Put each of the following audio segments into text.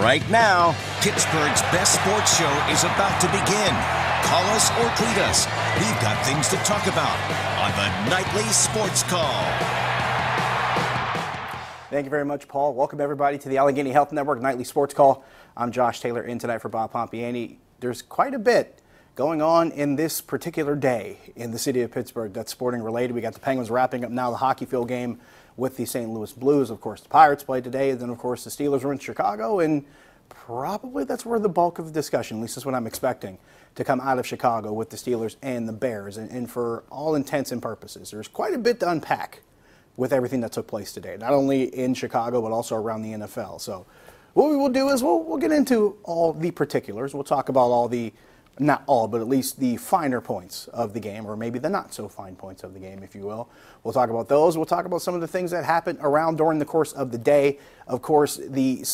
Right now, Pittsburgh's best sports show is about to begin. Call us or tweet us. We've got things to talk about on the Nightly Sports Call. Thank you very much, Paul. Welcome, everybody, to the Allegheny Health Network Nightly Sports Call. I'm Josh Taylor, in tonight for Bob Pompiani. There's quite a bit going on in this particular day in the city of Pittsburgh that's sporting related. We got the Penguins wrapping up now the hockey field game with the St. Louis Blues. Of course, the Pirates played today, and then, of course, the Steelers are in Chicago, and probably that's where the bulk of the discussion, at least that's what I'm expecting, to come out of Chicago with the Steelers and the Bears. And for all intents and purposes, there's quite a bit to unpack with everything that took place today, not only in Chicago, but also around the NFL. So what we will do is we'll get into all the particulars. We'll talk about all the, not all, but at least the finer points of the game, or maybe the not so fine points of the game, if you will. We'll talk about those. We'll talk about some of the things that happened around during the course of the day. Of course, at the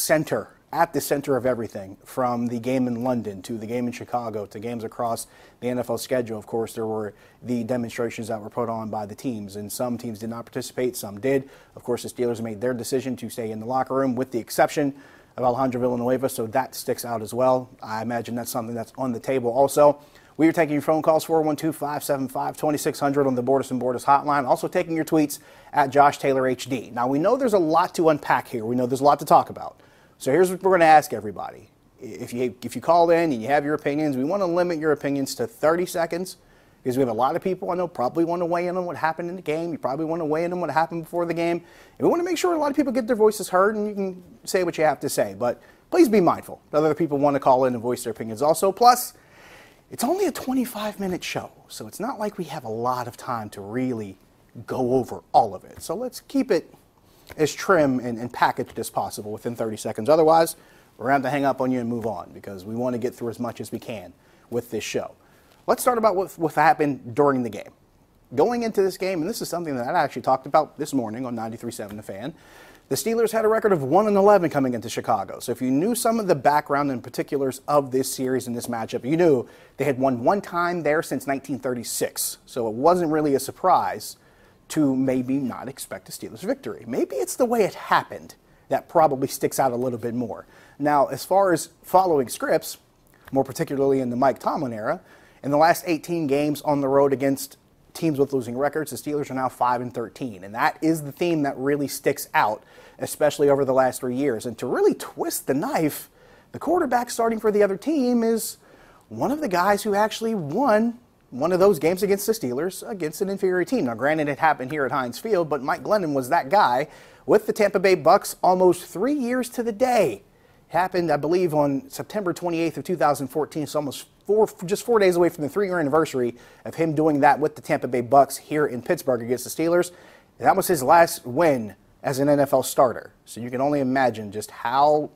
center of everything, from the game in London to the game in Chicago to games across the NFL schedule. Of course, there were the demonstrations that were put on by the teams, and some teams did not participate, some did. Of course, the Steelers made their decision to stay in the locker room, with the exception of Alejandro Villanueva, so that sticks out as well. I imagine that's something that's on the table also. We are taking your phone calls, 412-575-2600 on the Borders and Borders hotline. Also taking your tweets at Josh Taylor HD. Now, we know there's a lot to unpack here. We know there's a lot to talk about. So here's what we're going to ask everybody. If you call in and you have your opinions, we want to limit your opinions to 30 seconds because we have a lot of people I know probably want to weigh in on what happened in the game. You probably want to weigh in on what happened before the game. And we want to make sure a lot of people get their voices heard, and you can say what you have to say. But please be mindful that other people want to call in and voice their opinions also. Plus, it's only a 25-minute show, so it's not like we have a lot of time to really go over all of it. So let's keep it as trim and packaged as possible within 30 seconds. Otherwise, we're going to have to hang up on you and move on because we want to get through as much as we can with this show. Let's start about what happened during the game. Going into this game, and this is something that I actually talked about this morning on 93.7 The Fan, the Steelers had a record of 1-11 coming into Chicago. So if you knew some of the background and particulars of this series and this matchup, you knew they had won one time there since 1936. So it wasn't really a surprise to maybe not expect a Steelers victory. Maybe it's the way it happened that probably sticks out a little bit more. Now, as far as following scripts, more particularly in the Mike Tomlin era, in the last 18 games on the road against teams with losing records, the Steelers are now 5-13. And that is the theme that really sticks out, especially over the last 3 years. And to really twist the knife, the quarterback starting for the other team is one of the guys who actually won one of those games against the Steelers against an inferior team. Now, granted, it happened here at Heinz Field, but Mike Glennon was that guy with the Tampa Bay Bucks almost 3 years to the day. It happened, I believe, on September 28th of 2014, so almost just 4 days away from the 3-year anniversary of him doing that with the Tampa Bay Bucks here in Pittsburgh against the Steelers. And that was his last win as an NFL starter. So you can only imagine just how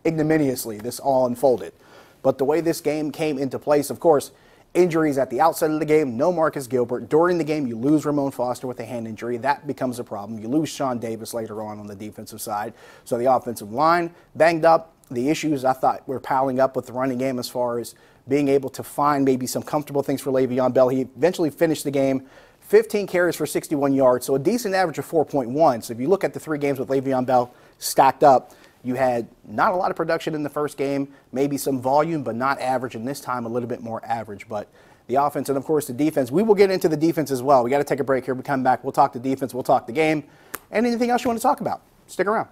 ignominiously this all unfolded. But the way this game came into place, of course, injuries at the outset of the game, no Marcus Gilbert. During the game, you lose Ramon Foster with a hand injury. That becomes a problem. You lose Sean Davis later on the defensive side. So the offensive line banged up. The issues I thought were piling up with the running game as far as being able to find maybe some comfortable things for Le'Veon Bell. He eventually finished the game 15 carries for 61 yards, so a decent average of 4.1. So if you look at the 3 games with Le'Veon Bell stacked up, you had not a lot of production in the first game, maybe some volume, but not average, and this time a little bit more average. But the offense and, of course, the defense, we will get into the defense as well. We got to take a break here. We come back, we'll talk the defense, we'll talk the game, and anything else you want to talk about. Stick around.